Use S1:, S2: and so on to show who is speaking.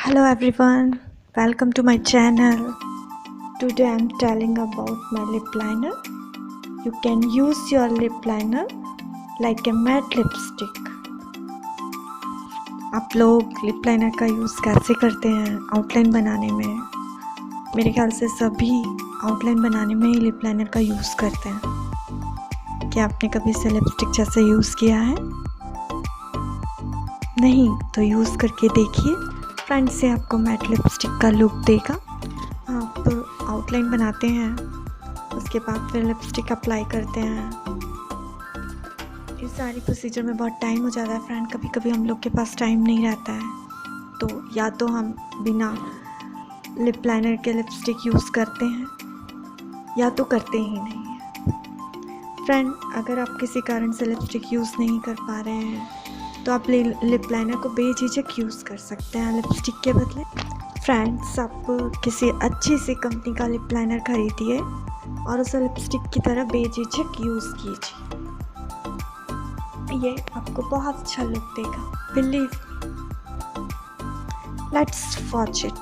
S1: Hello everyone, welcome to my channel. Today I am telling about my lip liner. You can use your lip liner like a matte lipstick. आप लोग lip liner का use कैसे करते हैं outline बनाने में? मेरे ख्याल से सभी आउटलाइन बनाने में ही लिप लाइनर का यूज़ करते हैं। क्या आपने कभी से लिपस्टिक जैसे यूज़ किया है? नहीं तो यूज़ करके देखिए, फ्रंट से आपको मैट लिपस्टिक का लुक देगा। आप आउटलाइन बनाते हैं, उसके बाद फिर लिपस्टिक अप्लाई करते हैं। इस सारी प्रोसीजर में बहुत टाइम हो जाता है फ्रेंड। कभी कभी हम लोग के पास टाइम नहीं रहता है, तो या तो हम बिना लिप लाइनर के लिपस्टिक यूज़ करते हैं या तो करते ही नहीं है। फ्रेंड, अगर आप किसी कारण से लिपस्टिक यूज़ नहीं कर पा रहे हैं तो आप लिप लाइनर को बेझिझक यूज़ कर सकते हैं लिपस्टिक के बदले। फ्रेंड्स, आप किसी अच्छी सी कंपनी का लिप लाइनर खरीदिए और उसे लिपस्टिक की तरह बेझिझक यूज़ कीजिए। ये आपको बहुत अच्छा लुक देगा, बिलीव। Let's watch it.